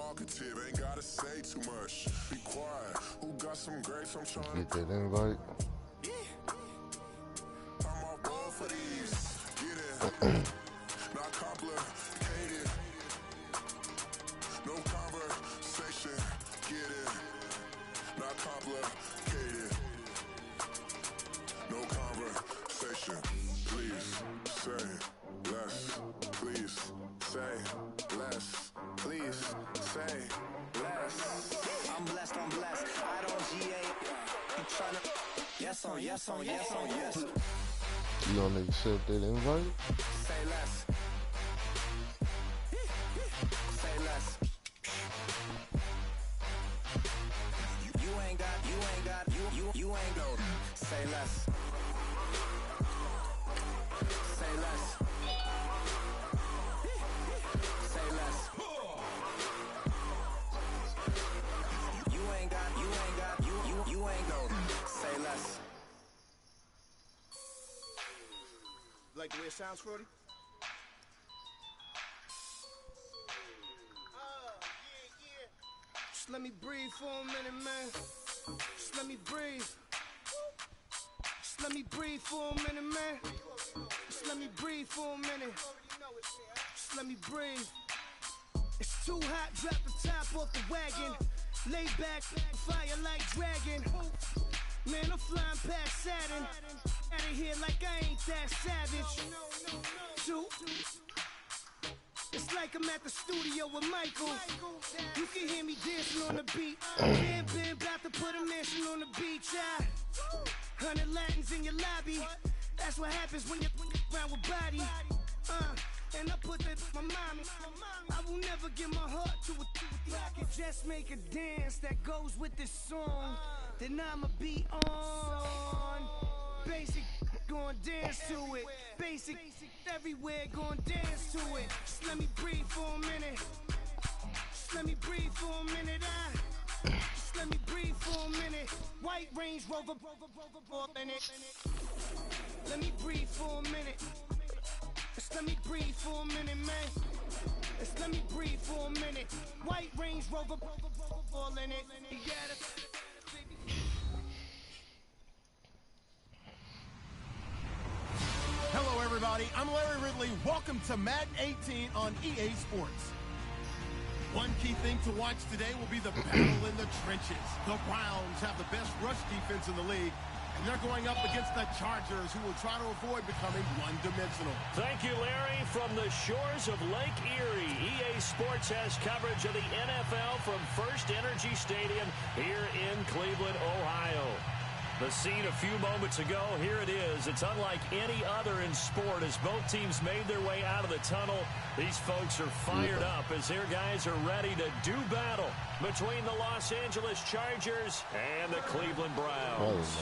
talkative, ain't gotta say too much. Be quiet. Who got some grapes? I'm trying Get that invite. I'm all ball for these. Get it. Not complicated. No conversation. Get it. Not complicated. No conversation. Please say less. Please say less. Please say less. I'm blessed, I'm blessed. I don't GA. I'm trying to. Yes on, yes on, yes on, yes. You gonna accept that invite? Say less. Say less. You ain't got, you ain't got, you ain't got. Say less. Say less. Say less. You ain't got, you ain't got, you ain't got. Say less. Like the way it sounds, Frody? Yeah. Just let me breathe for a minute, man. Just let me breathe. Just let me breathe for a minute, man. Just let me breathe for a minute. Just let me breathe. It's too hot, drop the top off the wagon. Lay back, fire like dragon. Man, I'm flying past Saturn. Out of here like I ain't that savage. Two. It's like I'm at the studio with Michael. You can hear me dancing on the beat. Bam, bam, about to put a mansion on the beach. 100 Latins in your lobby. That's what happens when you're around with body. And I put that with my mommy. I will never give my heart to a I can just make a dance that goes with this song. Then I'ma be on. Basic, gon' dance to it. Basic, everywhere, gon' dance to it. Just let me breathe for a minute. Just let me breathe for a minute. Just let me breathe for a minute. White Range Rover, in it. Let me breathe for a minute. Just let me breathe for a minute, man. Just let me breathe for a minute. White Range Rover, all in it. You got it. Hello, everybody. I'm Larry Ridley. Welcome to Madden 18 on EA Sports. One key thing to watch today will be the battle in the trenches. The Browns have the best rush defense in the league, and they're going up against the Chargers, who will try to avoid becoming one-dimensional. Thank you, Larry. From the shores of Lake Erie, EA Sports has coverage of the NFL from First Energy Stadium here in Cleveland, Ohio. The scene a few moments ago, here it is. It's unlike any other in sport as both teams made their way out of the tunnel. These folks are fired up as their guys are ready to do battle between the Los Angeles Chargers and the Cleveland Browns.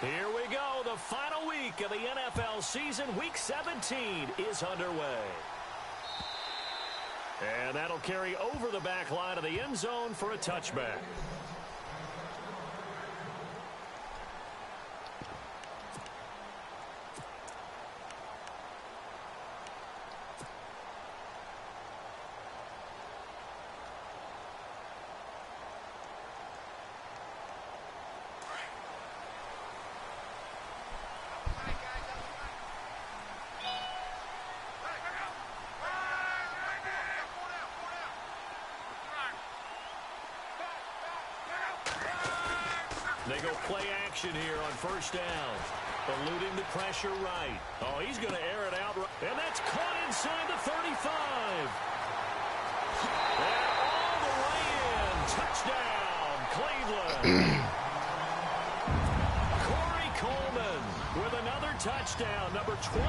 Here we go. The final week of the NFL season. Week 17 is underway. And that'll carry over the back line of the end zone for a touchback. They go play action here on first down. Eluding the pressure right. Oh, he's going to air it out. And that's caught inside the 35. And all the way in. Touchdown, Cleveland. Corey Coleman with another touchdown. Number 24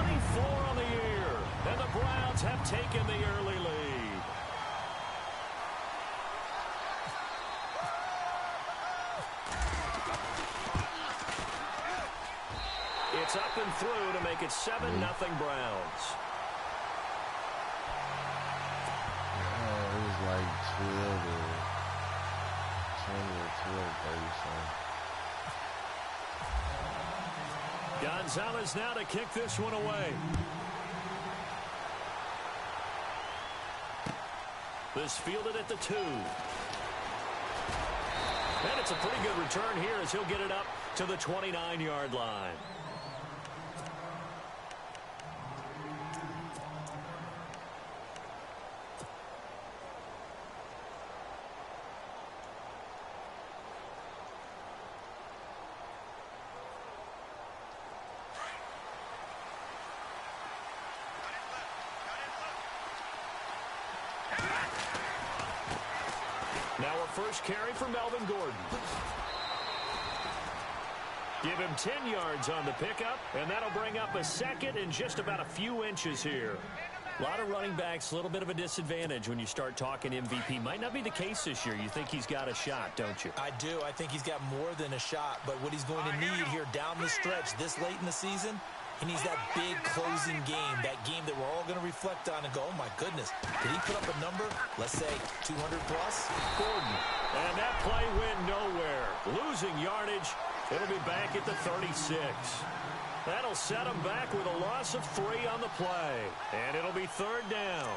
on the year. And the Browns have taken the early lead. It's up and through to make it 7-0 Browns. It was like 12 or 20 or 12, 30 something. Gonzalez now to kick this one away. This fielded at the 2. And it's a pretty good return here as he'll get it up to the 29-yard line. Now a first carry for Melvin Gordon. Give him 10 yards on the pickup, and that'll bring up a second and just about a few inches here. A lot of running backs, a little bit of a disadvantage when you start talking MVP. Might not be the case this year. You think he's got a shot, don't you? I do. I think he's got more than a shot, but what he's going to need here down the stretch this late in the season, he needs that big closing game, that game that we're all going to reflect on and go, oh, my goodness, did he put up a number, let's say, 200 plus? Gordon, and that play went nowhere. Losing yardage, it'll be back at the 36. That'll set him back with a loss of 3 on the play, and it'll be 3rd down.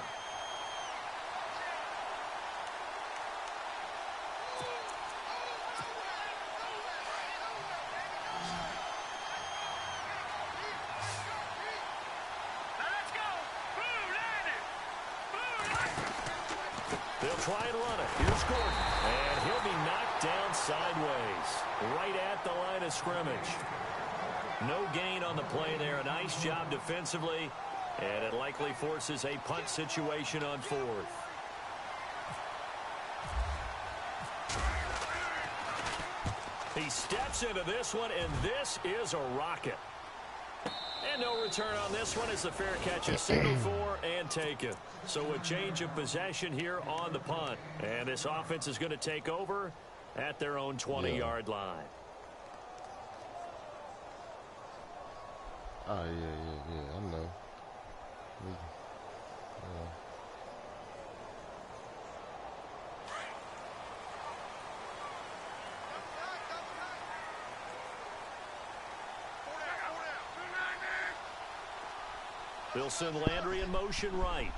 They'll try and run it. Here's Gordon. And he'll be knocked down sideways. Right at the line of scrimmage. No gain on the play there. A nice job defensively. And it likely forces a punt situation on 4th. He steps into this one, and this is a rocket. And no return on this one as the fair catch is signaled for and taken. So a change of possession here on the punt. And this offense is going to take over at their own 20-yard line. Oh, yeah, I know. They'll send Landry in motion right.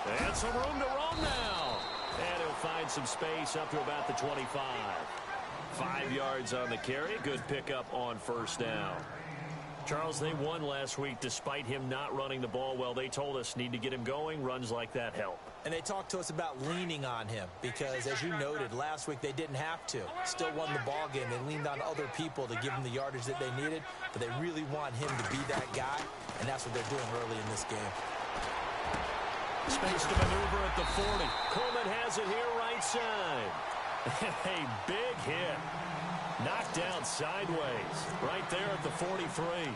And some room to roam now. And he'll find some space up to about the 25. 5 yards on the carry. Good pickup on 1st down. Charles, they won last week despite him not running the ball well. They told us need to get him going. Runs like that help. And they talked to us about leaning on him because, as you noted, last week they didn't have to. Still won the ball game. They leaned on other people to give them the yardage that they needed, but they really want him to be that guy, and that's what they're doing early in this game. Space to maneuver at the 40. Coleman has it here right side. A big hit. Knocked down sideways right there at the 43.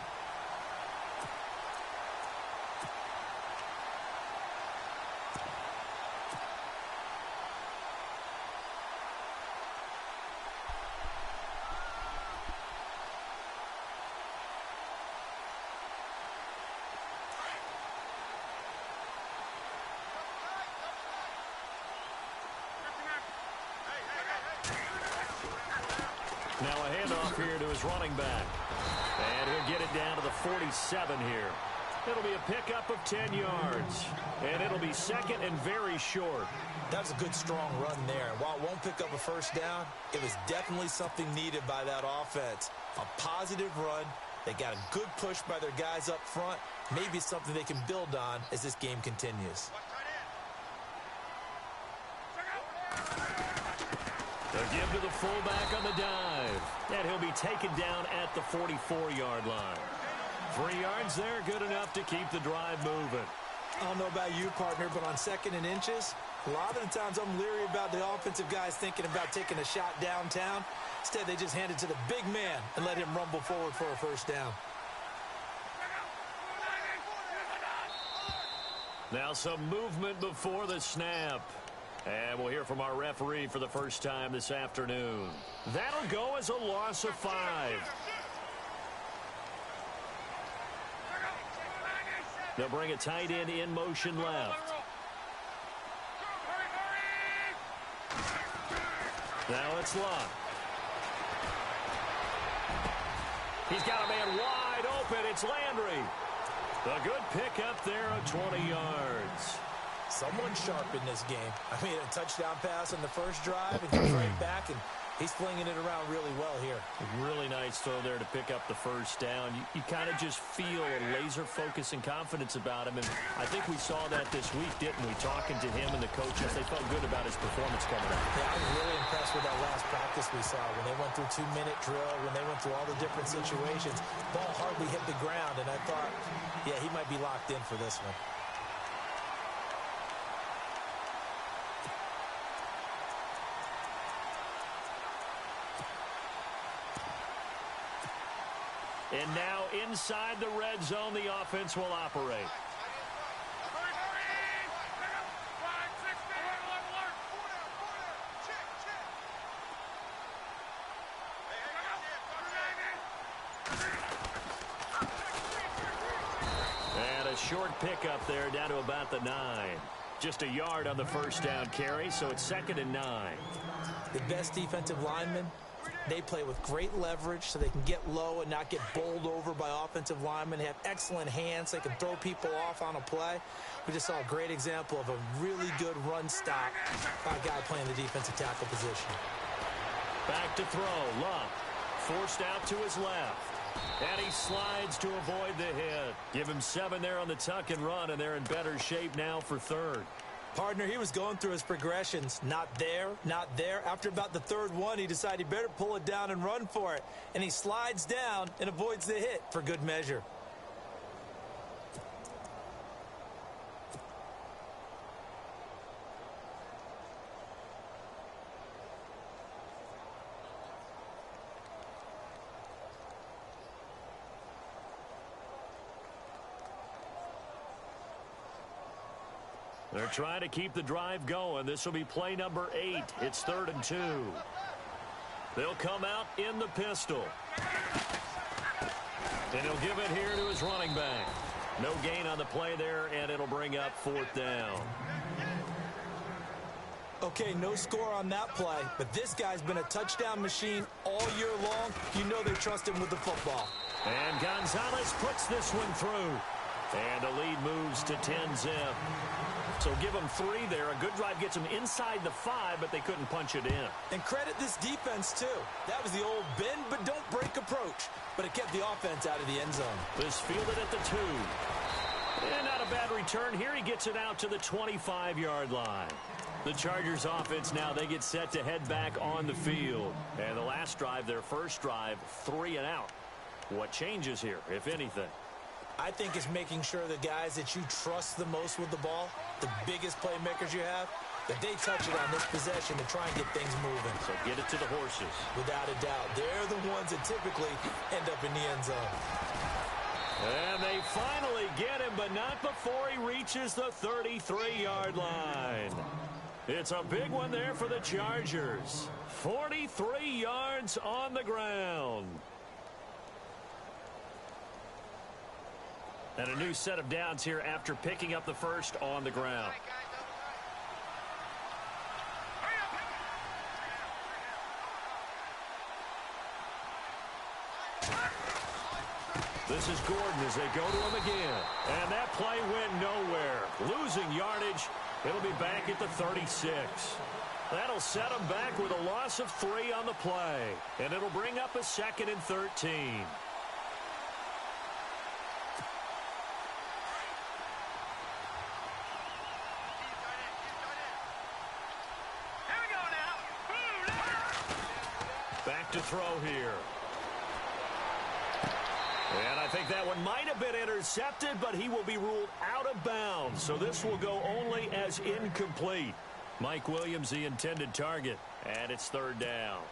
Now a handoff here to his running back. And he'll get it down to the 47 here. It'll be a pickup of 10 yards. And it'll be 2nd and very short. That was a good, strong run there. And while it won't pick up a 1st down, it was definitely something needed by that offense. A positive run. They got a good push by their guys up front. Maybe something they can build on as this game continues. They'll give to the fullback on the dive. And he'll be taken down at the 44-yard line. 3 yards there, good enough to keep the drive moving. I don't know about you, partner, but on 2nd and inches, a lot of the times I'm leery about the offensive guys thinking about taking a shot downtown. Instead, they just hand it to the big man and let him rumble forward for a 1st down. Now some movement before the snap. And we'll hear from our referee for the first time this afternoon. That'll go as a loss of 5. They'll bring a tight end in motion left. Now it's Luck. He's got a man wide open. It's Landry. A good pickup there of 20 yards. Someone sharp in this game. I mean, a touchdown pass on the first drive, and he's right back, and he's flinging it around really well here. Really nice throw there to pick up the first down. You kind of just feel a laser focus and confidence about him, and I think we saw that this week, didn't we? Talking to him and the coaches, they felt good about his performance coming out. Yeah, I was really impressed with that last practice we saw when they went through 2-minute drill, when they went through all the different situations. Ball hardly hit the ground, and I thought, yeah, he might be locked in for this one. And now inside the red zone, the offense will operate. And a short pickup there down to about the 9. Just a yard on the first down carry, so it's 2nd and 9. The best defensive linemen, they play with great leverage so they can get low and not get bowled over by offensive linemen. They have excellent hands. They can throw people off on a play. We just saw a great example of a really good run stop by a guy playing the defensive tackle position. Back to throw. Luck forced out to his left. And he slides to avoid the hit. Give him 7 there on the tuck and run, and they're in better shape now for 3rd. Partner, he was going through his progressions. Not there, not there. After about the 3rd one, he decided he better pull it down and run for it. And he slides down and avoids the hit for good measure. They're trying to keep the drive going. This will be play number 8. It's 3rd and 2. They'll come out in the pistol. And he'll give it here to his running back. No gain on the play there, and it'll bring up 4th down. Okay, no score on that play, but this guy's been a touchdown machine all year long. You know they trust him with the football. And Gonzalez puts this one through. And the lead moves to 10-zip. So give them 3 there. A good drive gets them inside the 5, but they couldn't punch it in. And credit this defense, too. That was the old bend but don't break approach. But it kept the offense out of the end zone. This fielded at the 2. And not a bad return here. He gets it out to the 25-yard line. The Chargers offense now, they get set to head back on the field. And the last drive, their first drive, 3 and out. What changes here, if anything? I think it's making sure the guys that you trust the most with the ball, the biggest playmakers you have, that they touch it on this possession to try and get things moving. So get it to the horses. Without a doubt. They're the ones that typically end up in the end zone. And they finally get him, but not before he reaches the 33-yard line. It's a big one there for the Chargers. 43 yards on the ground. And a new set of downs here after picking up the first on the ground. This is Gordon as they go to him again. And that play went nowhere. Losing yardage. It'll be back at the 36. That'll set them back with a loss of 3 on the play. And it'll bring up a 2nd and 13. Back to throw here. And I think that one might have been intercepted, but he will be ruled out of bounds. So this will go only as incomplete. Mike Williams, the intended target. And it's 3rd down.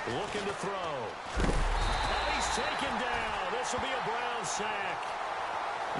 Looking to throw. And he's taken down. This will be a Brown sack.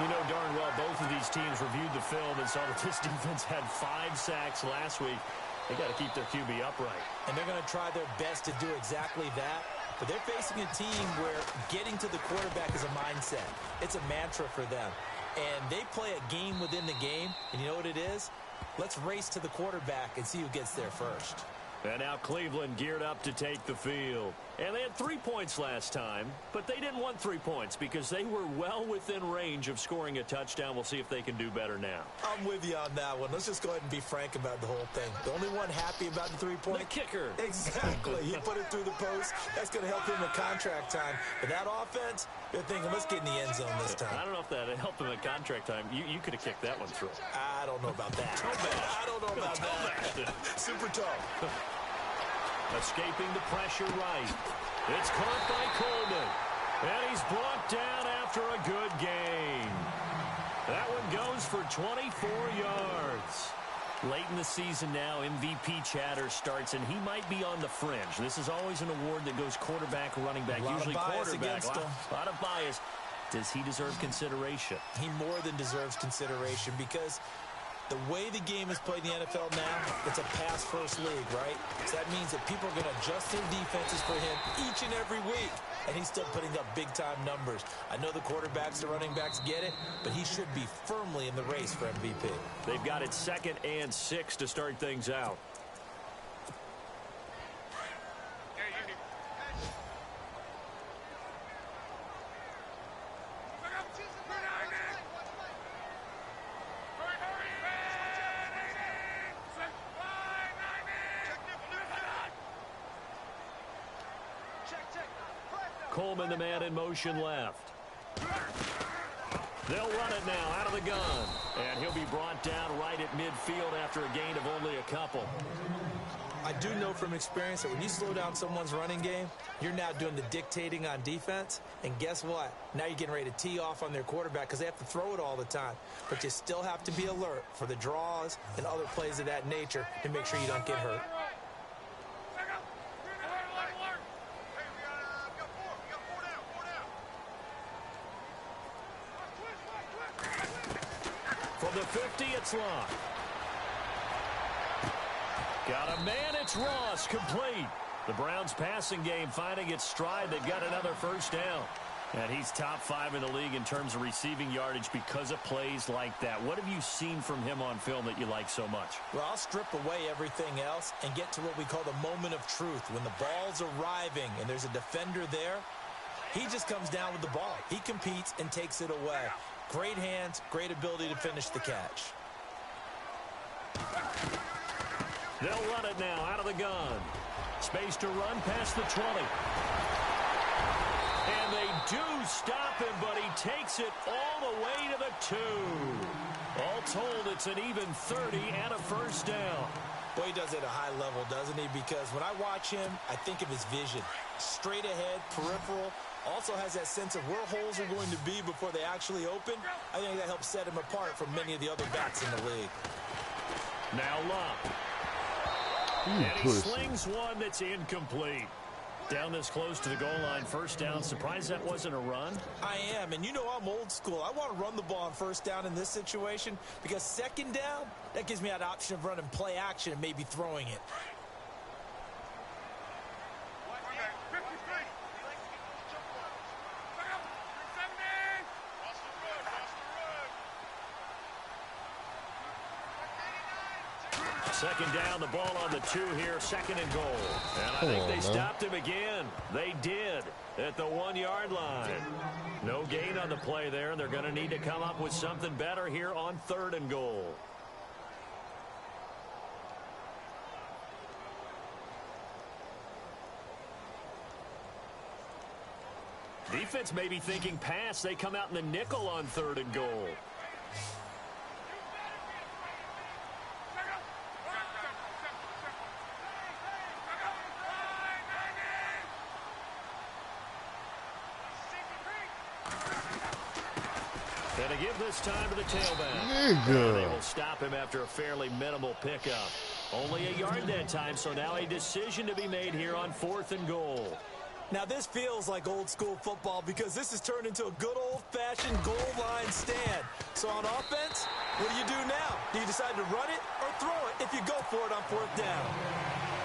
You know darn well both of these teams reviewed the film and saw that this defense had 5 sacks last week. They got to keep their QB upright. And they're going to try their best to do exactly that. But they're facing a team where getting to the quarterback is a mindset. It's a mantra for them. And they play a game within the game. And you know what it is? Let's race to the quarterback and see who gets there first. And now Cleveland geared up to take the field. And they had 3 points last time, but they didn't want 3 points because they were well within range of scoring a touchdown. We'll see if they can do better now. I'm with you on that one. Let's just go ahead and be frank about the whole thing. The only one happy about the 3-point. The kicker. Exactly. He put it through the post. That's going to help him in contract time. But that offense, they're thinking, let's get in the end zone this time. I don't know if that helped him in contract time. You could have kicked that one through. I don't know about that. I don't know about that. Super tough. Escaping the pressure right. It's caught by Coleman. And he's brought down after a good gain. That one goes for 24 yards. Late in the season now, MVP chatter starts, and he might be on the fringe. This is always an award that goes quarterback, running back, usually quarterback. A lot of bias. Does he deserve consideration? He more than deserves consideration because the way the game is played in the NFL now, it's a pass-first league, right? So that means that people are going to adjust their defenses for him each and every week. And he's still putting up big-time numbers. I know the quarterbacks, the running backs get it, but he should be firmly in the race for MVP. They've got it 2nd and 6 to start things out. Coleman, the man in motion left. They'll run it now out of the gun. And he'll be brought down right at midfield after a gain of only a couple. I do know from experience that when you slow down someone's running game, you're now doing the dictating on defense. And guess what? Now you're getting ready to tee off on their quarterback because they have to throw it all the time. But you still have to be alert for the draws and other plays of that nature to make sure you don't get hurt. From the 50, it's Locke. Got a man, it's Ross, complete. The Browns' passing game finding its stride. They've got another first down. And he's top 5 in the league in terms of receiving yardage because of plays like that. What have you seen from him on film that you like so much? Well, I'll strip away everything else and get to what we call the moment of truth. When the ball's arriving and there's a defender there, he just comes down with the ball. He competes and takes it away. Great hands, great ability to finish the catch. They'll run it now out of the gun. Space to run past the 20. And they do stop him, but he takes it all the way to the 2. All told, it's an even 30 and a first down. Well, he does it at a high level, doesn't he? Because when I watch him, I think of his vision. Straight ahead, peripheral. Also has that sense of where holes are going to be before they actually open. I think that helps set him apart from many of the other backs in the league. Now Locke. And he slings one that's incomplete. Down this close to the goal line, first down. Surprised that wasn't a run? I am, and you know I'm old school. I want to run the ball on first down in this situation because second down, that gives me that option of running play action and maybe throwing it. Second down, the ball on the 2 here, 2nd and goal. And I think they stopped him again. They did at the 1-yard line. No gain on the play there. They're going to need to come up with something better here on 3rd and goal. Defense may be thinking pass. They come out in the nickel on 3rd and goal. And to give this time to the tailback. They will stop him after a fairly minimal pickup. Only a yard that time, so now a decision to be made here on 4th and goal. Now, this feels like old-school football because this has turned into a good old-fashioned goal line stand. So on offense, what do you do now? Do you decide to run it or throw it if you go for it on 4th down?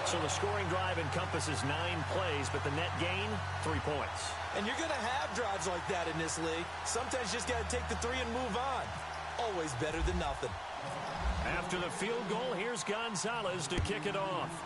So the scoring drive encompasses 9 plays, but the net gain, 3 points. And you're going to have drives like that in this league. Sometimes you just got to take the 3 and move on. Always better than nothing. After the field goal, here's Gonzalez to kick it off.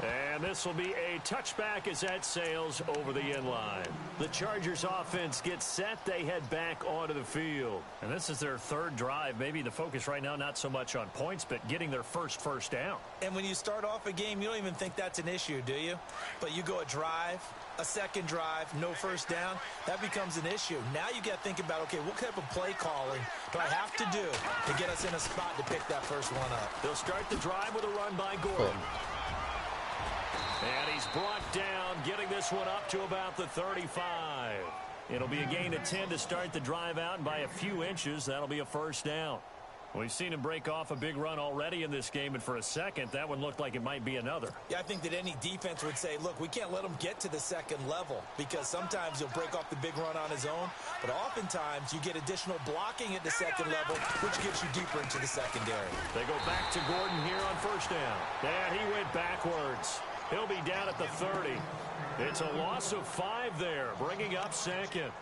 And this will be a touchback as that sails over the end line. The Chargers offense gets set. They head back onto the field. And this is their 3rd drive. Maybe the focus right now not so much on points, but getting their first down. And when you start off a game, you don't even think that's an issue, do you? But you go a drive, a 2nd drive, no 1st down, that becomes an issue. Now you got to think about, okay, what type of play calling do I have to do to get us in a spot to pick that first one up? They'll start the drive with a run by Gordon. And he's brought down, getting this one up to about the 35. It'll be a gain of 10 to start the drive out, and by a few inches, that'll be a 1st down. We've seen him break off a big run already in this game, and for a second, that one looked like it might be another. Yeah, I think that any defense would say, look, we can't let him get to the 2nd level because sometimes he'll break off the big run on his own, but oftentimes you get additional blocking at the 2nd level, which gets you deeper into the secondary. They go back to Gordon here on 1st down. And he went backwards. He'll be down at the 30. It's a loss of 5 there, bringing up 2nd.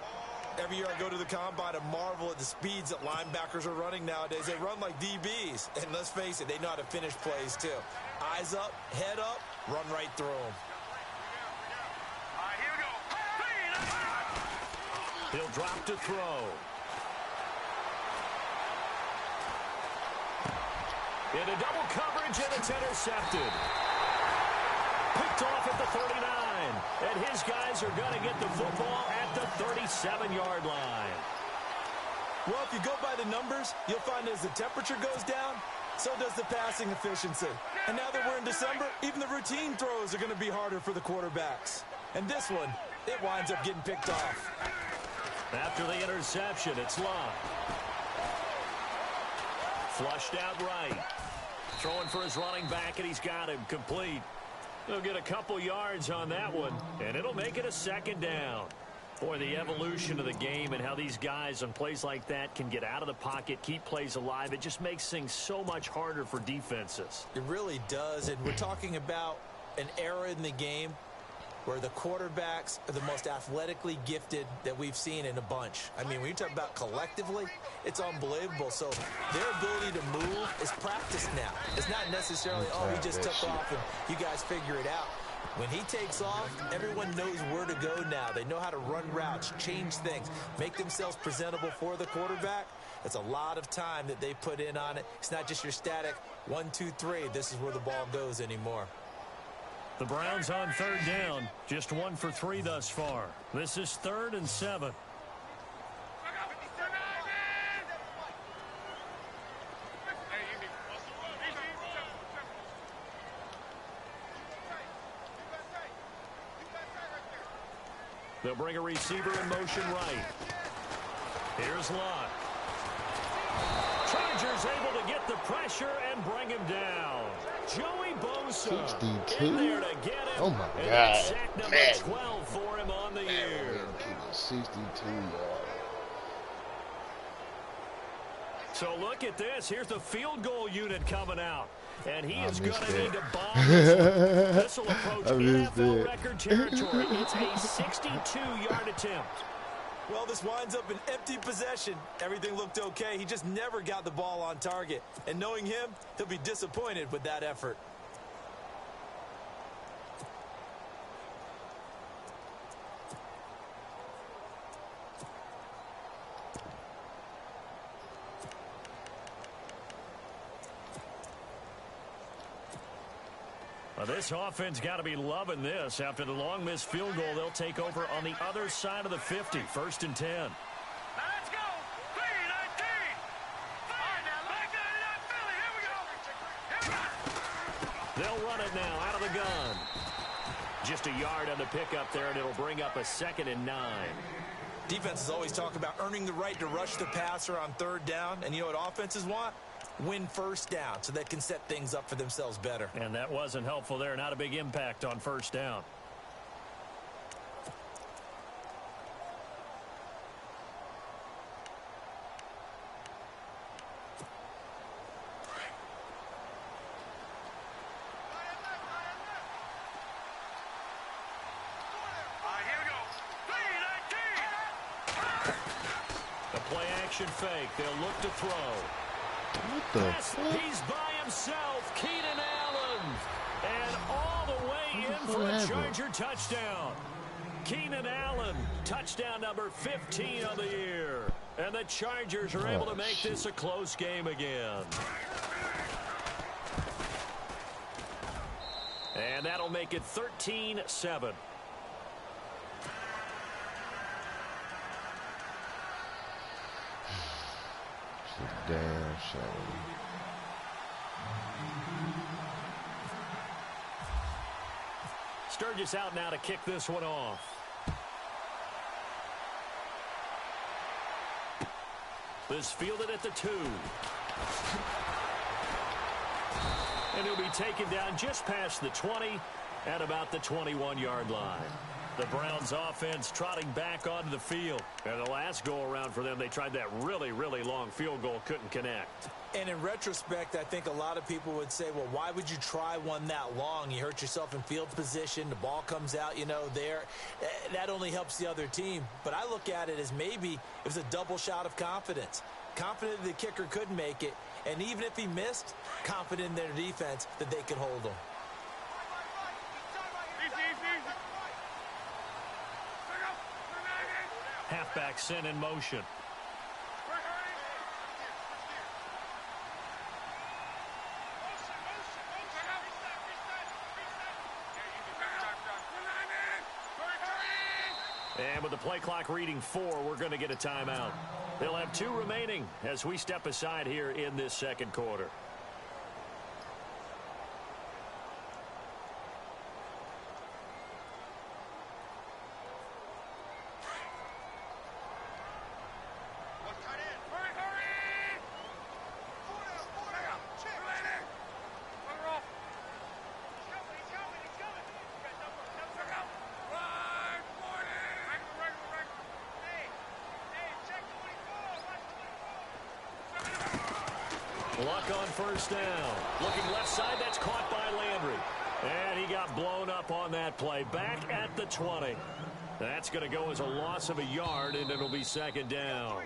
Every year I go to the combine and marvel at the speeds that linebackers are running nowadays. They run like DBs. And let's face it, they know how to finish plays too. Eyes up, head up, run right through them. All right, here we go. He'll drop to throw. Into double coverage, and it's intercepted. Picked off at the 39. And his guys are going to get the football at the 37-yard line. Well, if you go by the numbers, you'll find as the temperature goes down, so does the passing efficiency. And now that we're in December, even the routine throws are going to be harder for the quarterbacks. And this one, it winds up getting picked off. After the interception, it's Love. Flushed out right. Throwing for his running back, and he's got him complete. He'll get a couple yards on that one, and it'll make it a 2nd down. Boy, the evolution of the game and how these guys on plays like that can get out of the pocket, keep plays alive, it just makes things so much harder for defenses. It really does, and we're talking about an era in the game where the quarterbacks are the most athletically gifted that we've seen in a bunch. I mean, when you talk about collectively, it's unbelievable. So their ability to move is practiced now. It's not necessarily, oh, he just took off and you guys figure it out. When he takes off, everyone knows where to go now. They know how to run routes, change things, make themselves presentable for the quarterback. It's a lot of time that they put in on it. It's not just your static 1, 2, 3. This is where the ball goes anymore. The Browns on 3rd down, just 1 for 3 thus far. This is 3rd and 7. They'll bring a receiver in motion right. Here's Lott. Chargers able to get the pressure and bring him down. Joey Bosa 62? in there to get him. Oh, my and God. Sack number Man. 12 for him on the year. 62 yards. So look at this. Here's the field goal unit coming out. And he is going missed to it. need to bomb this one. This will approach I missed NFL it. record territory. It's a 62-yard attempt. Well, this winds up an empty possession. Everything looked okay. He just never got the ball on target. And knowing him, he'll be disappointed with that effort. This offense got to be loving this. After the long missed field goal, they'll take over on the other side of the 50. 1st and 10. Now let's go. 3-19. All right, now look at that Philly. Here we go. They'll run it now out of the gun. Just a yard on the pickup there, and it'll bring up a 2nd and 9. Defenses always talk about earning the right to rush the passer on 3rd down. And you know what offenses want? win first down so they can set things up for themselves better. And that wasn't helpful there. Not a big impact on first down. Fake. They'll look to throw. What the fuck? He's by himself. Keenan Allen. And all the way in for a Charger touchdown. Keenan Allen, touchdown number 15 of the year. And the Chargers are able to make this a close game again. And that'll make it 13-7. Damn shame. Sturgis out now to kick this one off. This fielded at the 2. And he'll be taken down just past the 20 at about the 21-yard line. The Browns offense trotting back onto the field. And the last go-around for them, they tried that really, really long field goal, couldn't connect. And in retrospect, I think a lot of people would say, well, why would you try one that long? You hurt yourself in field position. The ball comes out, there. That only helps the other team. But I look at it as maybe it was a double shot of confidence. Confident the kicker couldn't make it. And even if he missed, confident in their defense that they could hold him. Halfback sent in motion. And with the play clock reading 4, we're going to get a timeout. They'll have 2 remaining as we step aside here in this second quarter. Luck on first down. Looking left side, that's caught by Landry. And he got blown up on that play. Back at the 20. That's going to go as a loss of a yard, and it'll be second down.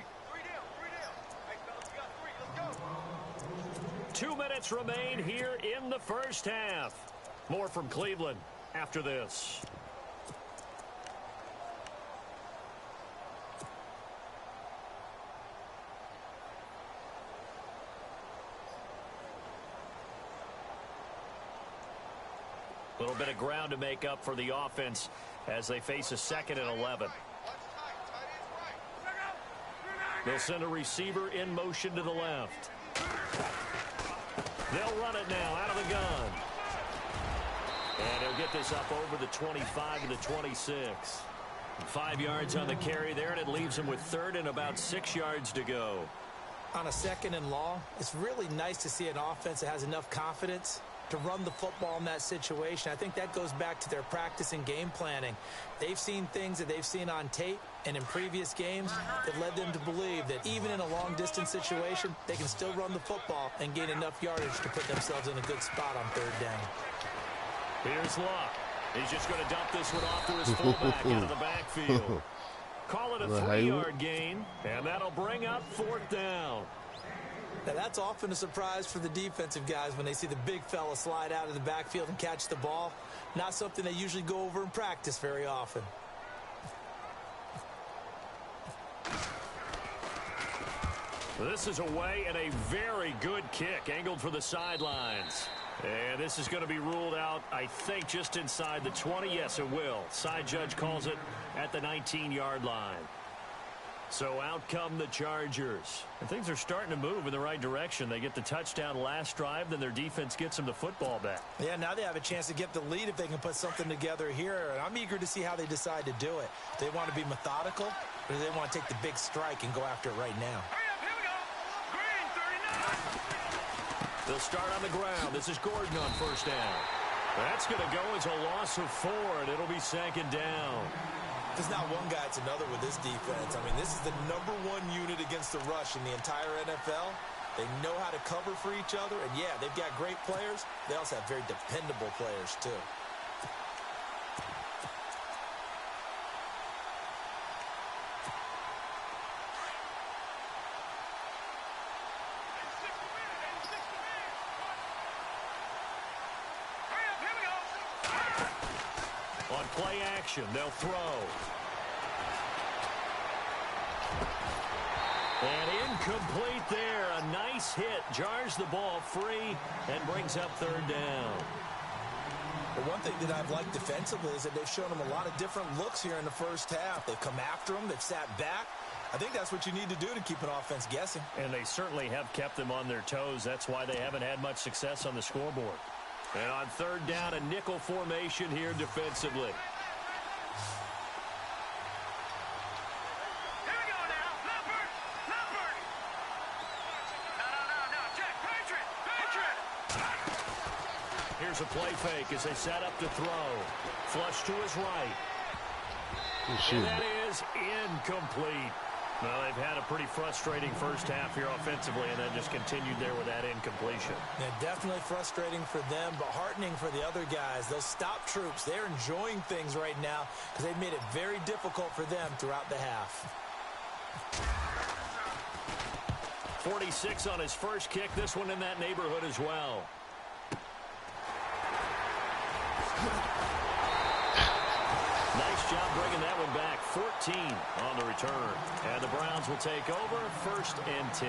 2 minutes remain here in the first half. More from Cleveland after this. A little bit of ground to make up for the offense as they face a 2nd and 11. They'll send a receiver in motion to the left. They'll run it now out of the gun. And he'll get this up over the 25 to the 26. 5 yards on the carry there, and it leaves him with 3rd and about 6 yards to go. On a 2nd and long, it's really nice to see an offense that has enough confidence to run the football in that situation. I think that goes back to their practice and game planning. They've seen things that they've seen on tape and in previous games that led them to believe that even in a long-distance situation, they can still run the football and gain enough yardage to put themselves in a good spot on 3rd down. Here's Luck. He's just going to dump this one off to his fullback out of the backfield. Call it a 3-yard gain, and that'll bring up 4th down. Now, that's often a surprise for the defensive guys when they see the big fella slide out of the backfield and catch the ball. Not something they usually go over in practice very often. This is away and a very good kick angled for the sidelines. And this is going to be ruled out, I think, just inside the 20. Yes, it will. Side judge calls it at the 19-yard line. So out come the Chargers. And things are starting to move in the right direction. They get the touchdown last drive, then their defense gets them the football back. Yeah, now they have a chance to get the lead if they can put something together here. And I'm eager to see how they decide to do it. Do they want to be methodical, or do they want to take the big strike and go after it right now? Hurry up, here we go. Green, 39. They'll start on the ground. This is Gordon on first down. That's going to go as a loss of 4, and it'll be second down. There's not one guy, it's another with this defense. I mean, this is the #1 unit against the rush in the entire NFL. They know how to cover for each other, and yeah, they've got great players. They also have very dependable players, too. On play action, they'll throw. And incomplete there. A nice hit. Jars the ball free and brings up third down. But one thing that I've liked defensively is that they've shown them a lot of different looks here in the first half. They've come after them. They've sat back. I think that's what you need to do to keep an offense guessing. And they certainly have kept them on their toes. That's why they haven't had much success on the scoreboard. And on third down, a nickel formation here defensively. Here's a play fake as they set up to throw. Flush to his right. And that is incomplete. Well, they've had a pretty frustrating first half here offensively, and then just continued there with that incompletion. Yeah, definitely frustrating for them, but heartening for the other guys. Those stop troops, they're enjoying things right now because they've made it very difficult for them throughout the half. 46 on his first kick. This one in that neighborhood as well. Nice job bringing that one back. 14 on the return. And the Browns will take over 1st and 10.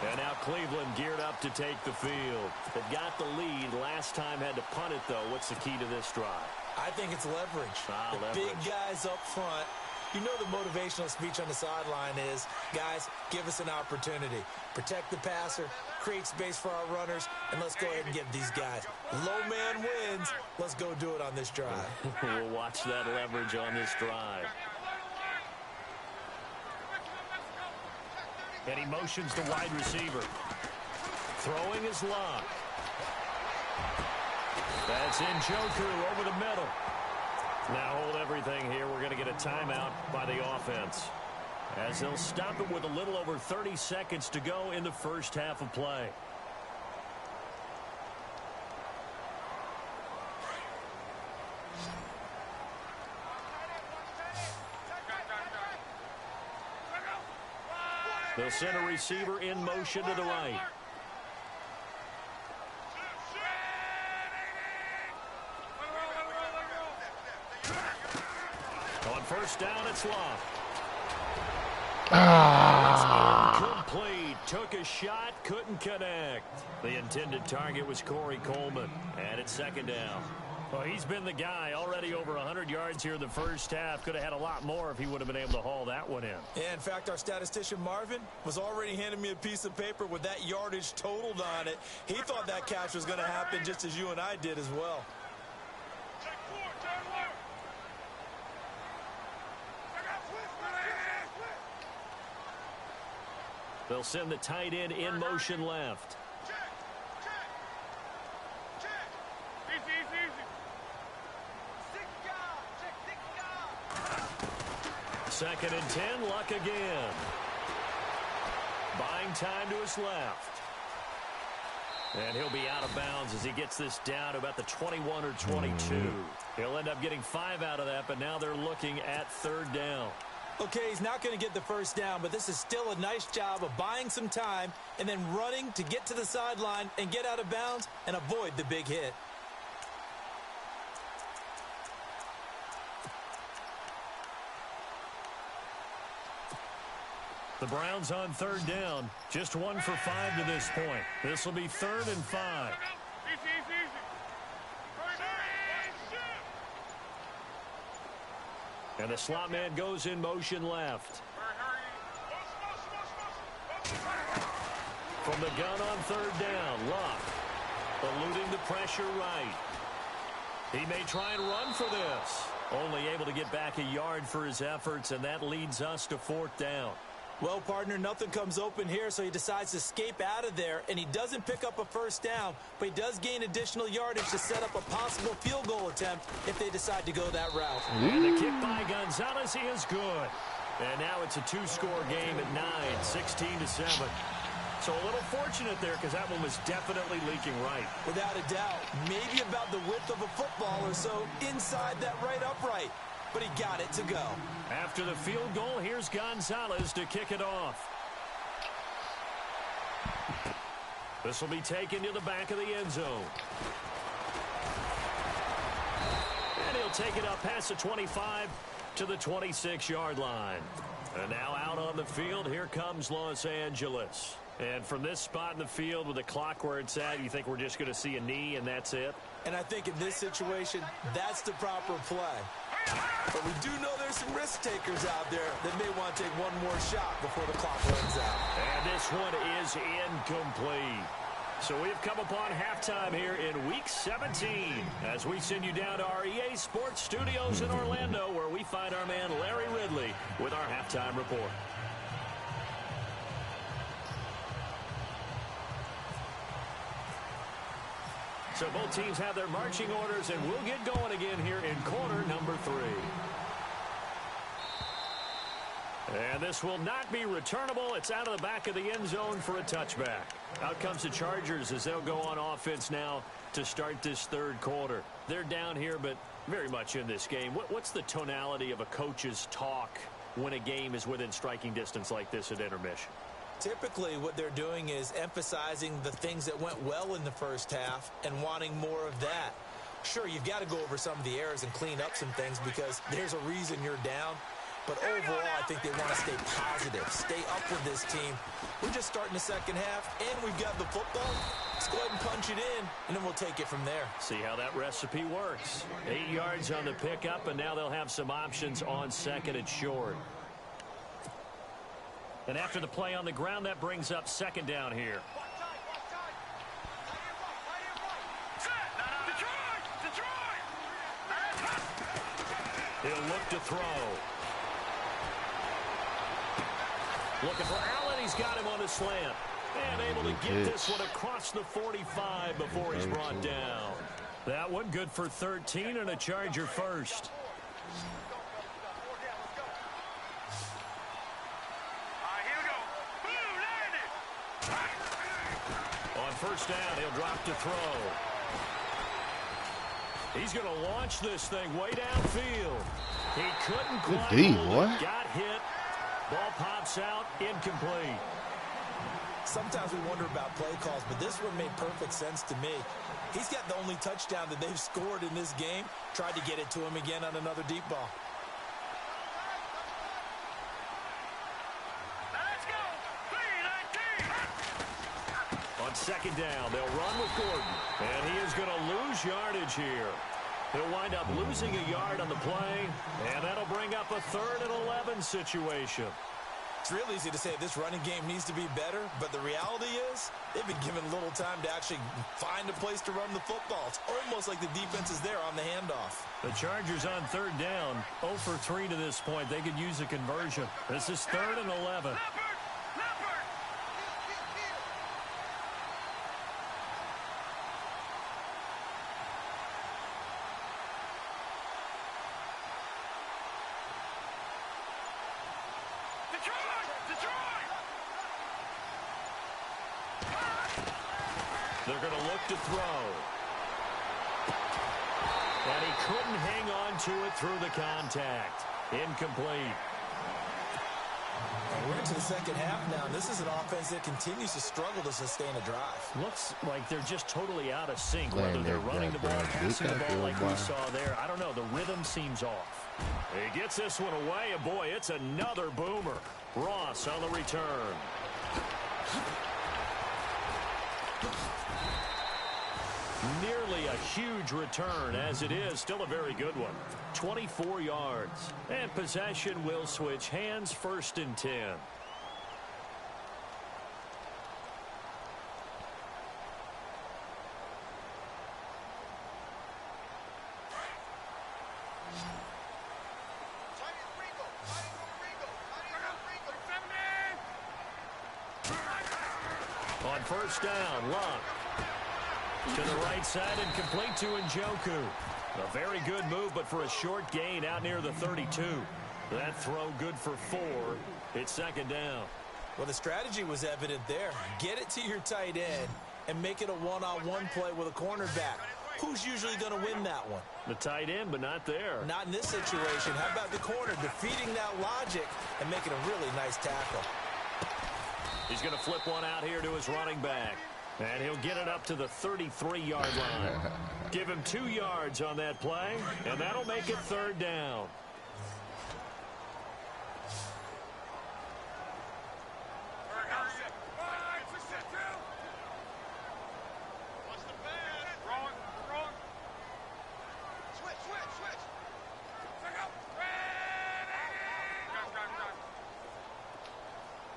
And now Cleveland geared up to take the field. They've got the lead. Last time had to punt it, though. What's the key to this drive? I think it's leverage. Big guys up front. You know the motivational speech on the sideline is, guys, give us an opportunity. Protect the passer, create space for our runners, and let's go ahead and give these guys. Low man wins. Let's go do it on this drive. We'll watch that leverage on this drive. And he motions the wide receiver. Throwing his lock. That's Njoku over the middle. Now hold everything here. We're going to get a timeout by the offense, as they'll stop it with a little over 30 seconds to go in the first half of play. They'll send a receiver in motion to the right. On first down, it's Love. It's incomplete. Took a shot, couldn't connect. The intended target was Corey Coleman, and it's second down. Well, he's been the guy. Already over 100 yards here in the first half. Could have had a lot more if he would have been able to haul that one in. Yeah, in fact, our statistician Marvin was already handing me a piece of paper with that yardage totaled on it. He thought that catch was going to happen just as you and I did as well. They'll send the tight end in motion left. Second and 10, Luck again. Buying time to his left. And he'll be out of bounds as he gets this down to about the 21 or 22. He'll end up getting 5 out of that, but now they're looking at third down. Okay, he's not going to get the first down, but this is still a nice job of buying some time and then running to get to the sideline and get out of bounds and avoid the big hit. The Browns on third down. Just 1 for 5 to this point. This will be 3rd and 5. And the slot man goes in motion left. From the gun on third down, Luck eluding the pressure right. He may try and run for this. Only able to get back a yard for his efforts, and that leads us to 4th down. Well, partner, nothing comes open here, so he decides to escape out of there, and he doesn't pick up a first down, but he does gain additional yardage to set up a possible field goal attempt if they decide to go that route. And the kick by Gonzalez is good. And now it's a two-score game at 9, 16-7. So a little fortunate there because that one was definitely leaking right. Without a doubt, maybe about the width of a football or so inside that right upright. But he got it to go. After the field goal, here's Gonzalez to kick it off. This will be taken to the back of the end zone. And he'll take it up past the 25 to the 26-yard line. And now out on the field, here comes Los Angeles. And from this spot in the field with the clock where it's at, you think we're just going to see a knee and that's it? And I think in this situation, that's the proper play. But we do know there's some risk takers out there that may want to take one more shot before the clock runs out. And this one is incomplete. So we've come upon halftime here in Week 17 as we send you down to our EA Sports Studios in Orlando where we find our man Larry Ridley with our halftime report. So both teams have their marching orders, and we'll get going again here in quarter number 3. And this will not be returnable. It's out of the back of the end zone for a touchback. Out comes the Chargers as they'll go on offense now to start this third quarter. They're down here, but very much in this game. What's the tonality of a coach's talk when a game is within striking distance like this at intermission? Typically, what they're doing is emphasizing the things that went well in the first half and wanting more of that. Sure, you've got to go over some of the errors and clean up some things because there's a reason you're down. But overall, I think they want to stay positive, stay up with this team. We're just starting the second half, and we've got the football. Let's go ahead and punch it in, and then we'll take it from there. See how that recipe works. 8 yards on the pickup, and now they'll have some options on second and short. And after the play on the ground, that brings up second down here. He'll look to throw. Looking for Allen. He's got him on a slant. And able to get this one across the 45 before he's brought down. That one good for 13 and a Charger first. On first down, he'll drop to throw. He's going to launch this thing way downfield. He couldn't quite hold it. Got hit. Ball pops out, incomplete. Sometimes we wonder about play calls, but this one made perfect sense to me. He's got the only touchdown that they've scored in this game. Tried to get it to him again on another deep ball. Let's go. 3-19. On second down, they'll run with Gordon. And he is going to lose yardage here. He'll wind up losing a yard on the play, and that'll bring up a 3rd and 11 situation. It's real easy to say this running game needs to be better, but the reality is they've been given little time to actually find a place to run the football. It's almost like the defense is there on the handoff. The Chargers on third down, 0 for 3 to this point. They could use a conversion. This is 3rd and 11. They're going to look to throw. And he couldn't hang on to it through the contact. Incomplete. We're into the second half now. This is an offense that continues to struggle to sustain a drive. Looks like they're just totally out of sync, whether they're running the ball, passing the ball like we saw there. I don't know. The rhythm seems off. He gets this one away, and boy, it's another boomer. Ross on the return. Nearly a huge return, as it is still a very good one. 24 yards. And possession will switch hands, 1st and 10. On first down, Luck. To the right side and complete to Njoku. A very good move, but for a short gain out near the 32. That throw good for 4. It's second down. Well, the strategy was evident there. Get it to your tight end and make it a one-on-one play with a cornerback. Who's usually going to win that one? The tight end, but not there. Not in this situation. How about the corner defeating that logic and making a really nice tackle? He's going to flip one out here to his running back. And he'll get it up to the 33-yard line. Give him 2 yards on that play, and that'll make it third down.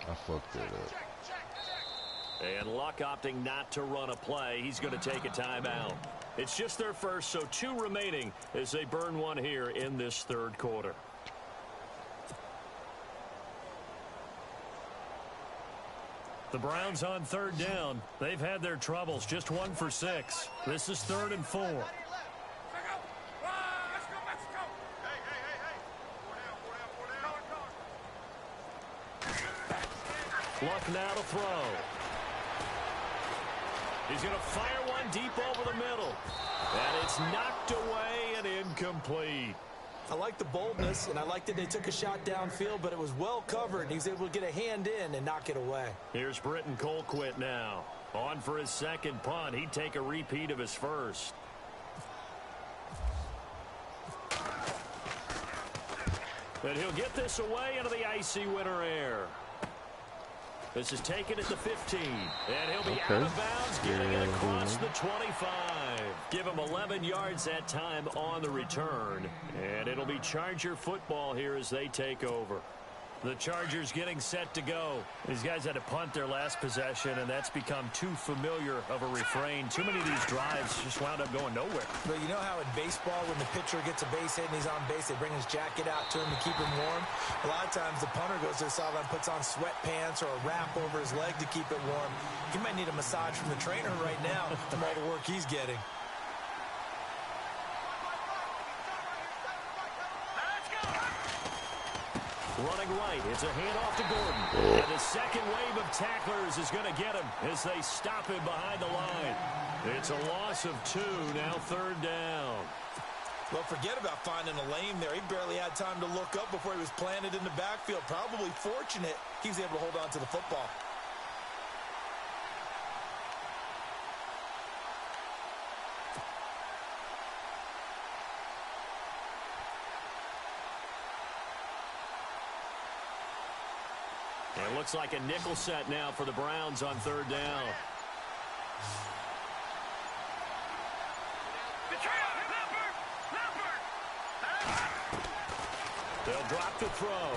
I fucked it up. And Luck opting not to run a play. He's going to take a timeout. It's just their first, so 2 remaining as they burn one here in this third quarter. The Browns on third down. They've had their troubles, just 1 for 6. This is 3rd and 4. Luck now to throw. He's going to fire one deep over the middle. And it's knocked away and incomplete. I like the boldness, and I like that they took a shot downfield, but it was well covered. He was able to get a hand in and knock it away. Here's Britton Colquitt now. On for his second punt. He'd take a repeat of his first. And he'll get this away into the icy winter air. This is taken at the 15. And he'll be out of bounds, getting it across the 25. Give him 11 yards that time on the return. And it'll be Charger football here as they take over. The Chargers getting set to go. These guys had to punt their last possession, and that's become too familiar of a refrain. Too many of these drives just wound up going nowhere. But you know how in baseball, when the pitcher gets a base hit and he's on base, they bring his jacket out to him to keep him warm? A lot of times the punter goes to the sideline, puts on sweatpants or a wrap over his leg to keep it warm. He might need a massage from the trainer right now from all the work he's getting. Running right, it's a handoff to Gordon. And the second wave of tacklers is going to get him as they stop him behind the line. It's a loss of 2, now third down. Well, forget about finding a lane there. He barely had time to look up before he was planted in the backfield. Probably fortunate he was able to hold on to the football. It looks like a nickel set now for the Browns on third down. They'll drop the throw.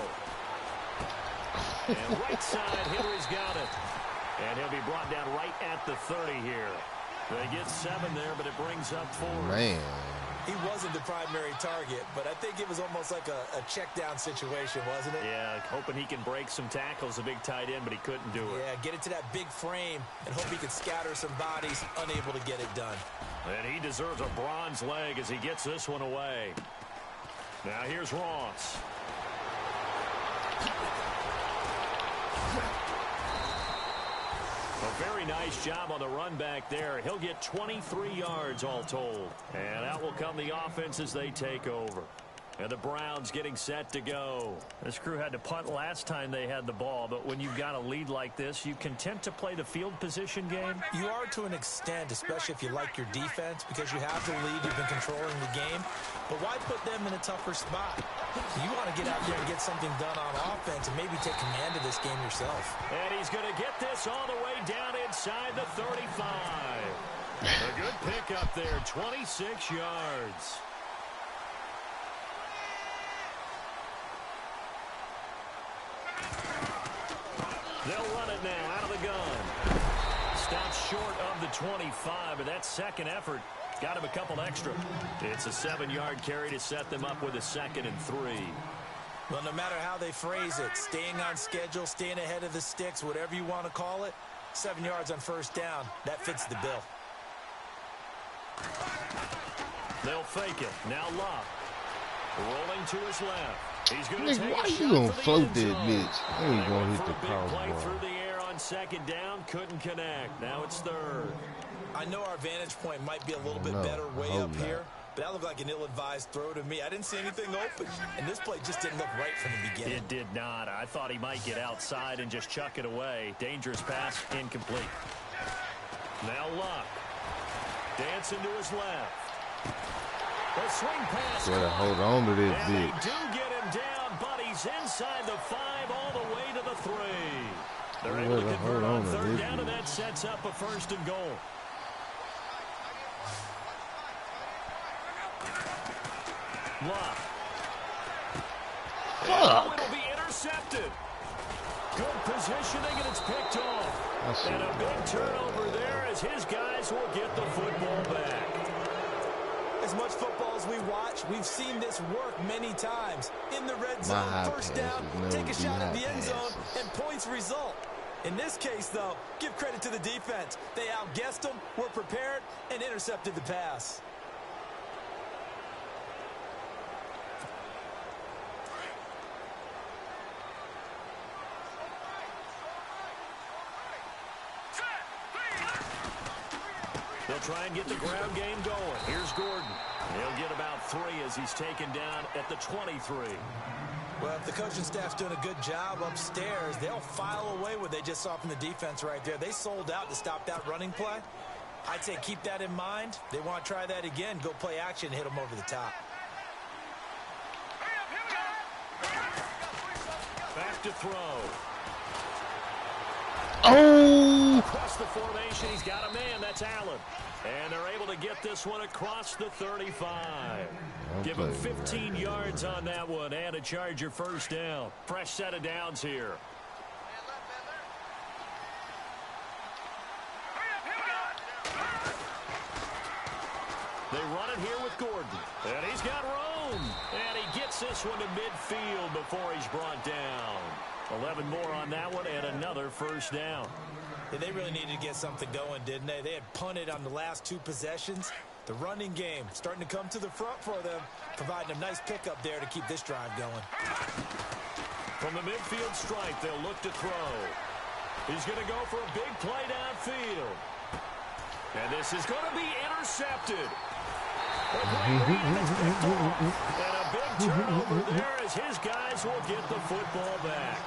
And right side, Henry's got it. And he'll be brought down right at the 30 here. They get 7 there, but it brings up 4. Man. He wasn't the primary target, but I think it was almost like a check down situation, wasn't it? Yeah, hoping he can break some tackles, a big tight end, but he couldn't do it. Yeah, get it to that big frame and hope he can scatter some bodies, unable to get it done. And he deserves a bronze leg as he gets this one away. Now here's Ross. A very nice job on the run back there. He'll get 23 yards all told. And out will come the offense as they take over. And the Browns getting set to go. This crew had to punt last time they had the ball, but when you've got a lead like this, you content to play the field position game? You are to an extent, especially if you like your defense, because you have the lead, you've been controlling the game. But why put them in a tougher spot? You want to get out there and get something done on offense and maybe take command of this game yourself. And he's going to get this all the way down inside the 35. A good pickup there, 26 yards. They'll run it now out of the gun. Stops short of the 25, but that second effort got him a couple extra. It's a 7-yard carry to set them up with a 2nd and 3. Well, no matter how they phrase it, staying on schedule, staying ahead of the sticks, whatever you want to call it, 7 yards on first down. That fits the bill. They'll fake it. Now Locke. Rolling to his left. He's going to Nigga, take why a you shot gonna for the float end that zone. bitch? I ain't They gonna went hit for the a big play crossbar. through the air on second down. Couldn't connect. Now it's third. I know our vantage point might be a little bit No, better way I hope up not. here, but that looked like an ill-advised throw to me. I didn't see anything open, and this play just didn't look right from the beginning. It did not. I thought he might get outside and just chuck it away. Dangerous pass, incomplete. Now Locke. Dancing to his left. The swing pass. Gotta caught. hold on to this And they bitch. do get him down, but he's inside the 5 all the way to the 3. They're able to Gotta convert hold on on to third this down, and bitch. that sets up a first and goal. Locke. Fuck. It'll be intercepted. Good positioning, and it's picked off. I see And a what big that turnover was. there as his guys will get the football back. As much football as we watch, we've seen this work many times. In the red zone, high first down, passes take a never shot be at the high end zone, passes. and points result. In this case, though, give credit to the defense. They outguessed them, were prepared, and intercepted the pass. They'll try and get the ground game going. Here's Gordon. He'll get about 3 as he's taken down at the 23. Well, if the coaching staff's doing a good job upstairs, they'll file away what they just saw from the defense right there. They sold out to stop that running play. I'd say keep that in mind. They want to try that again. Go play action, hit them over the top. Back to throw. Oh! Across the formation, he's got a man. That's Allen. And they're able to get this one across the 35. Give him 15 yards on that one and a Charger first down. Fresh set of downs here. They run it here with Gordon. And he's got room. And he gets this one to midfield before he's brought down. 11 more on that one and another first down. Yeah, they really needed to get something going, didn't they? They had punted on the last 2 possessions. The running game starting to come to the front for them, providing a nice pickup there to keep this drive going. From the midfield stripe, they'll look to throw. He's going to go for a big play downfield. And this is going to be intercepted. And a big turnover there as his guys will get the football back.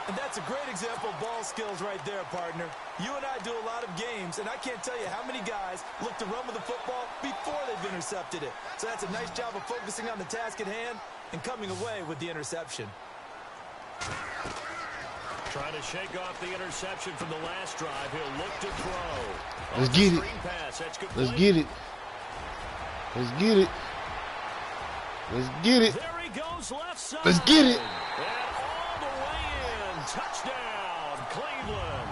And that's a great example of ball skills right there, partner. You and I do a lot of games, and I can't tell you how many guys look to run with the football before they've intercepted it. So that's a nice job of focusing on the task at hand and coming away with the interception. Trying to shake off the interception from the last drive. He'll look to throw. Let's get it. Screen pass. That's good Let's play. get it. Let's get it. Let's get it. There he goes left side. Let's get it. And all the way in. Touchdown, Cleveland.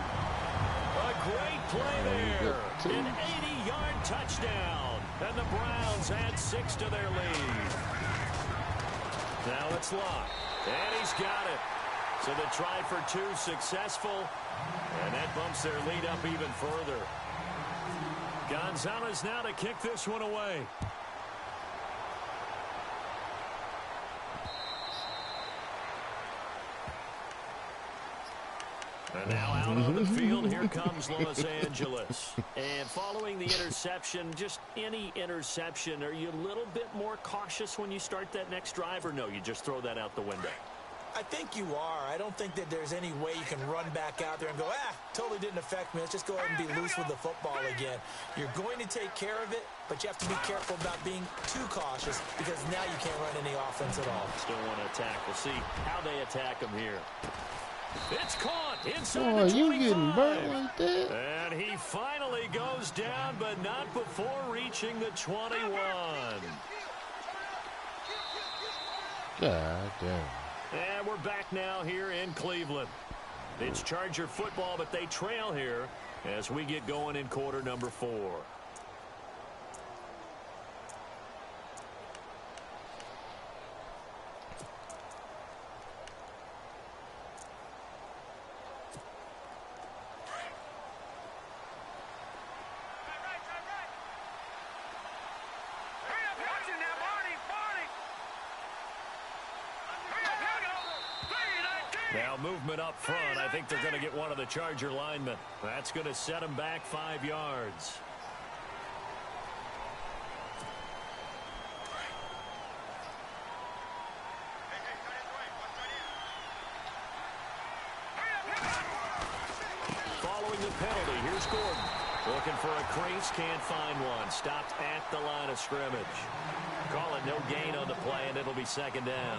A great play there. An 80-yard touchdown. And the Browns add 6 to their lead. Now it's Locke. And he's got it. So the try for 2 successful. And that bumps their lead up even further. Gonzalez now to kick this one away. And now out on the field, here comes Los Angeles. And following the interception, just any interception, are you a little bit more cautious when you start that next drive, or no, you just throw that out the window? I think you are. I don't think that there's any way you can run back out there and go, totally didn't affect me. Let's just go ahead and be loose with the football again. You're going to take care of it, but you have to be careful about being too cautious because now you can't run any offense at all. Still want to attack. We'll see how they attack him here. It's caught inside Oh, the 25. you getting burnt like that? And he finally goes down, but not before reaching the 21. God damn. And we're back now here in Cleveland. It's Charger football, but they trail here as we get going in quarter number 4. Now movement up front. I think they're going to get one of the Charger linemen. That's going to set them back 5 yards. Following the penalty, here's Gordon. Looking for a crease, can't find one. Stopped at the line of scrimmage. Call it no gain on the play, and it'll be second down.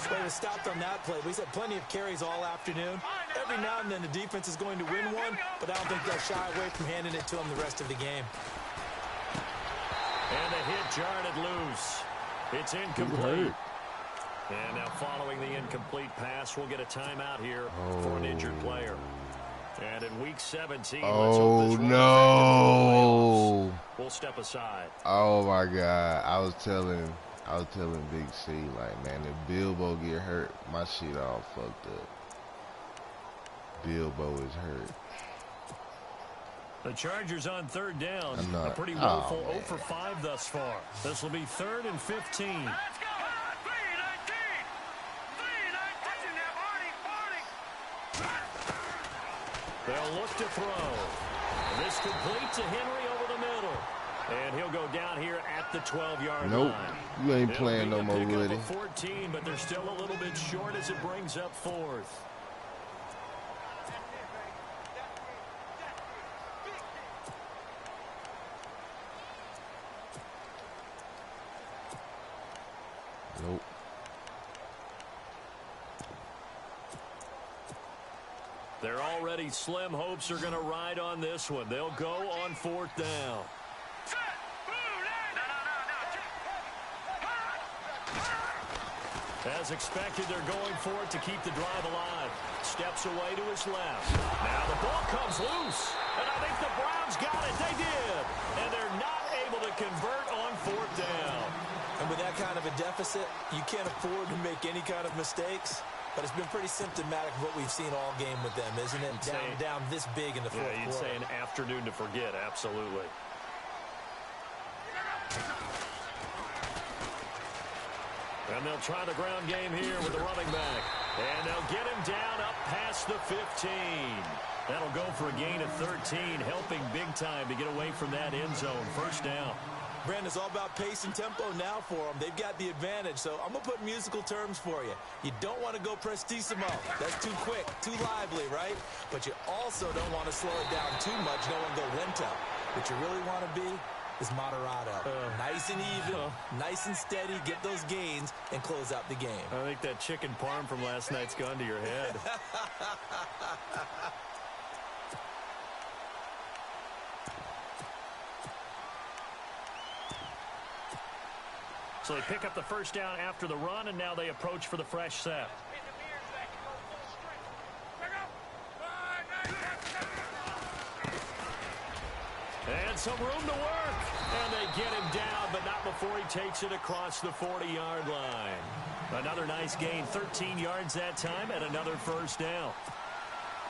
Well, he was stopped on that play, but he's had plenty of carries all afternoon. Every now and then the defense is going to win one, but I don't think they'll shy away from handing it to him the rest of the game. And the hit jarred it loose. It's incomplete. And now following the incomplete pass, we'll get a timeout here for an injured player. And in week 17, let's hope this no. We'll step aside. Oh my God. I was telling Big C, like, man, if Bilbo get hurt, my shit all fucked up. Bilbo is hurt. The Chargers on third down. A pretty woeful 0 for 5 thus far. This will be 3rd and 15. Let's go. 3-19. 3-19. They'll look to throw. This complete to Henry over the middle. And he'll go down here at the 12-yard Nope. line. You ain't playing no more with it. 14, but they're still a little bit short as it brings up 4th. Nope. They're already slim hopes are going to ride on this one. They'll go on 4th down. As expected, they're going for it to keep the drive alive. Steps away to his left. Now the ball comes loose. And I think the Browns got it. They did. And they're not able to convert on 4th down. And with that kind of a deficit, you can't afford to make any kind of mistakes. But it's been pretty symptomatic of what we've seen all game with them, isn't it? Down this big in the fourth quarter. You'd say an afternoon to forget, absolutely. And they'll try the ground game here with the running back. And they'll get him down up past the 15. That'll go for a gain of 13, helping big time to get away from that end zone. 1st down. Brandon, it's all about pace and tempo now for them. They've got the advantage, so I'm going to put musical terms for you. You don't want to go prestissimo. That's too quick, too lively, right? But you also don't want to slow it down too much. You don't want to go lento. What you really want to be is moderato. Nice and even, nice and steady, get those gains, and close out the game. I think that chicken parm from last night's gone to your head. So they pick up the 1st down after the run, and now they approach for the fresh set. And some room to work. And they get him down, but not before he takes it across the 40-yard line. Another nice gain, 13 yards that time, and another 1st down.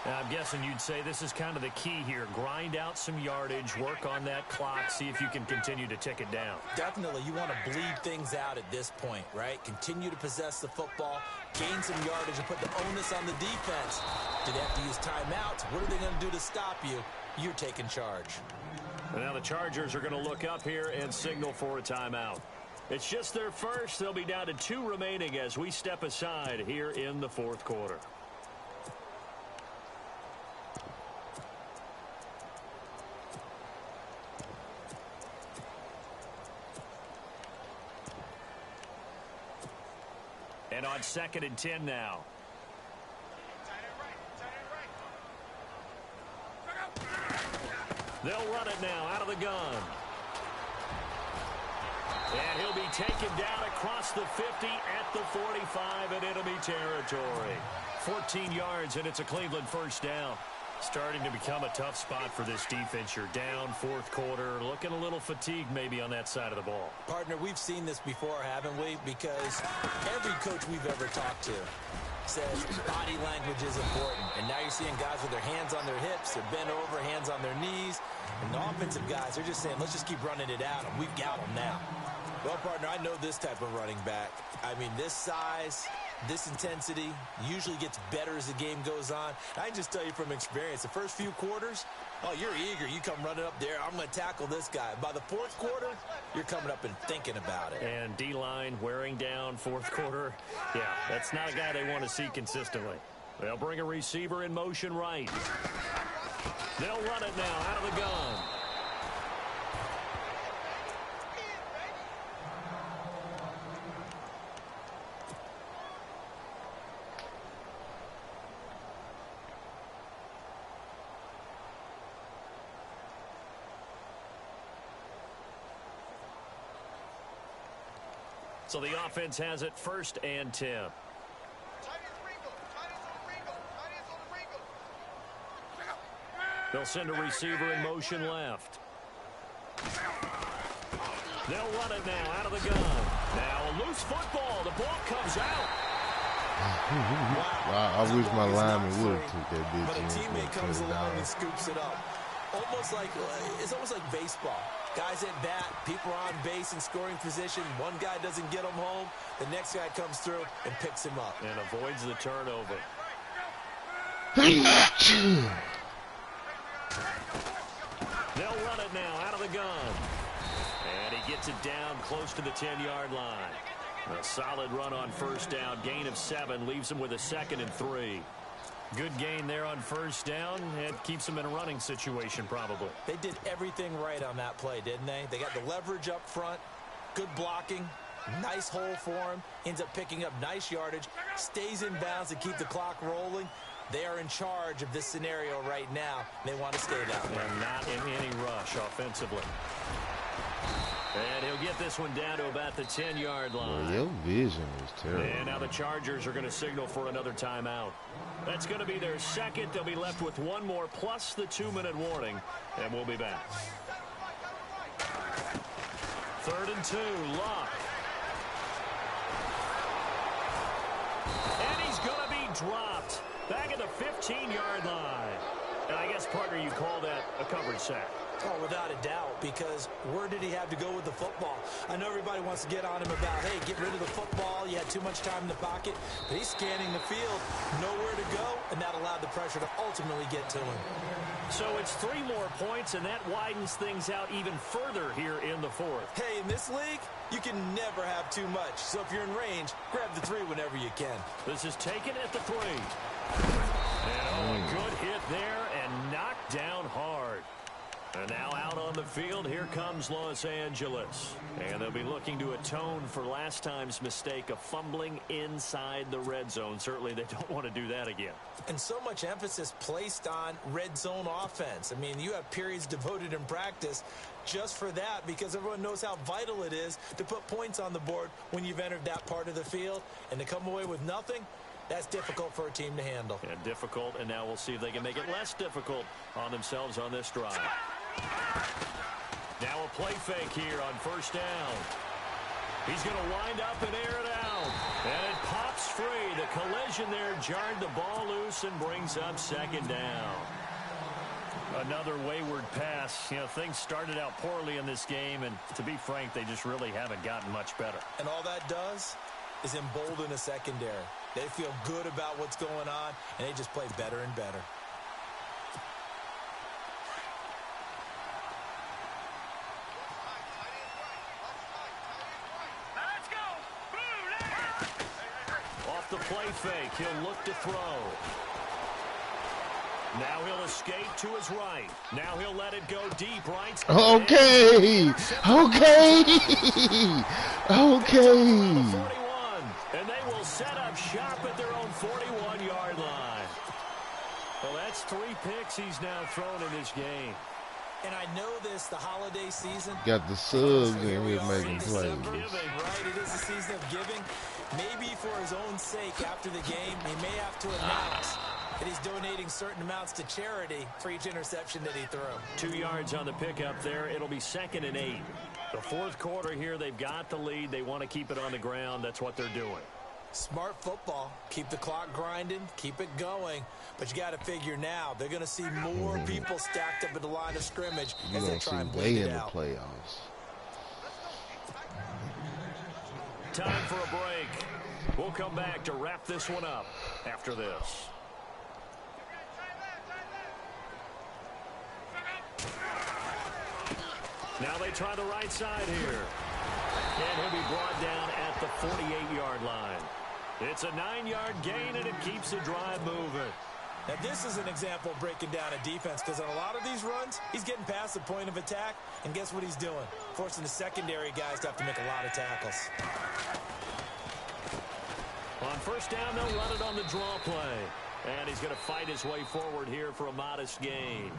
Now, I'm guessing you'd say this is kind of the key here. Grind out some yardage, work on that clock, see if you can continue to tick it down. Definitely, you want to bleed things out at this point, right? Continue to possess the football, gain some yardage, and put the onus on the defense. Do they have to use timeouts? What are they going to do to stop you? You're taking charge. And now the Chargers are going to look up here and signal for a timeout. It's just their first. They'll be down to 2 remaining as we step aside here in the 4th quarter. And on 2nd and 10 now. They'll run it now out of the gun. And he'll be taken down across the 50 at the 45 in enemy territory. 14 yards, and it's a Cleveland 1st down. Starting to become a tough spot for this defense. You're down 4th quarter, looking a little fatigued maybe on that side of the ball. Partner, we've seen this before, haven't we? Because every coach we've ever talked to says body language is important. And now you're seeing guys with their hands on their hips, they're bent over, hands on their knees. And the offensive guys, they're just saying, let's just keep running it out, and we've got them now. Well, partner, I know this type of running back. I mean, this size, This intensity usually gets better as the game goes on. I can just tell you from experience, the first few quarters, oh, you're eager. You come running up there, I'm going to tackle this guy. By the fourth quarter, you're coming up and thinking about it. And D-line wearing down fourth quarter. Yeah, that's not a guy they want to see consistently. They'll bring a receiver in motion right. They'll run it now out of the gun. So the offense has it 1st and 10. They'll send a receiver in motion left. They'll run it now out of the gun. Now a loose football. The ball comes out. Wow, I wish my lineman would have took that bitch. But a teammate comes along and scoops it up. It's almost like baseball. Guys at bat, people are on base in scoring position. One guy doesn't get him home. The next guy comes through and picks him up. And avoids the turnover. They'll run it now out of the gun. And he gets it down close to the 10-yard line. A solid run on 1st down. Gain of 7 leaves him with a 2nd and 3. Good gain there on 1st down. It keeps them in a running situation probably. They did everything right on that play, didn't they? They got the leverage up front, good blocking, nice hole for him, ends up picking up nice yardage, stays in bounds to keep the clock rolling. They are in charge of this scenario right now. They want to stay that way. And not in any rush offensively. And he'll get this one down to about the 10-yard line. Well, your vision is terrible. And now the Chargers are going to signal for another timeout. That's going to be their 2nd. They'll be left with 1 more plus the 2-minute warning. And we'll be back. 3rd and 2, Luck. And he's going to be dropped back at the 15-yard line. And I guess, partner, you call that a coverage sack. Oh, without a doubt, because where did he have to go with the football? I know everybody wants to get on him about, hey, get rid of the football. You had too much time in the pocket. But he's scanning the field, nowhere to go, and that allowed the pressure to ultimately get to him. So it's 3 more points, and that widens things out even further here in the 4th. Hey, in this league, you can never have too much. So if you're in range, grab the 3 whenever you can. This is taken at the 3. And a good hit there and knocked down hard. And now out on the field, here comes Los Angeles. And they'll be looking to atone for last time's mistake of fumbling inside the red zone. Certainly they don't want to do that again. And so much emphasis placed on red zone offense. I mean, you have periods devoted in practice just for that because everyone knows how vital it is to put points on the board when you've entered that part of the field. And to come away with nothing, that's difficult for a team to handle. And difficult, and now we'll see if they can make it less difficult on themselves on this drive. Now a play fake here on 1st down. He's going to wind up and air it out. And it pops free. The collision there jarred the ball loose and brings up 2nd down. Another wayward pass. You know, things started out poorly in this game, and to be frank, they just really haven't gotten much better. And all that does is embolden a secondary. They feel good about what's going on, and they just play better and better. Off the play fake, he'll look to throw. Now he'll escape to his right. Now he'll let it go deep right. Okay. Okay. 41, and they will set up shop at their own 41-yard line. Well, that's 3 picks he's now thrown in this game. And I know this, the holiday season. Got the subs in here making plays. Right, it is a season of giving. Maybe for his own sake after the game, he may have to announce that he's donating certain amounts to charity for each interception that he threw. 2 yards on the pickup there. It'll be 2nd and 8. The 4th quarter here, they've got the lead. They want to keep it on the ground. That's what they're doing. Smart football. Keep the clock grinding. Keep it going. But you got to figure now, they're going to see more people stacked up at the line of scrimmage as they try and bleed it out. Way in the playoffs. Time for a break. We'll come back to wrap this one up after this. Now they try the right side here. And he'll be brought down at the 48-yard line. It's a 9-yard gain, and it keeps the drive moving. Now, this is an example of breaking down a defense, because on a lot of these runs, he's getting past the point of attack, and guess what he's doing? Forcing the secondary guys to have to make a lot of tackles. On first down, they'll run it on the draw play. And he's going to fight his way forward here for a modest gain.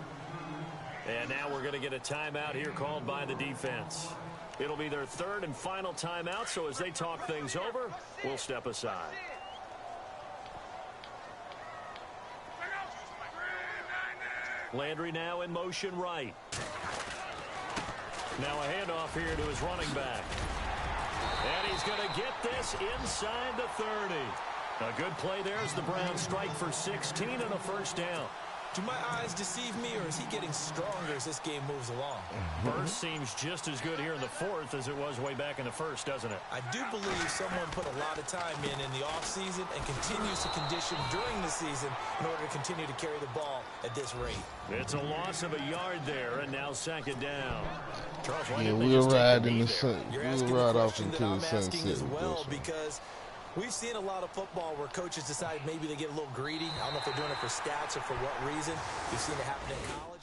And now we're going to get a timeout here called by the defense. It'll be their third and final timeout, so as they talk things over, we'll step aside. Landry now in motion right. Now a handoff here to his running back. And he's going to get this inside the 30. A good play there as the Browns strike for 16 and a first down. Do my eyes deceive me, or is he getting stronger as this game moves along? Burst seems just as good here in the fourth as it was way back in the first, doesn't it? I do believe someone put a lot of time in the offseason and continues to condition during the season in order to continue to carry the ball at this rate. It's a loss of a yard there, and now second down. Charles, Yeah, we'll ride in the sun. You're We'll asking ride the off question into that the I'm asking sunset as with well, this one. because we've seen a lot of football where coaches decide maybe they get a little greedy. I don't know if they're doing it for stats or for what reason. We've seen it happen in college.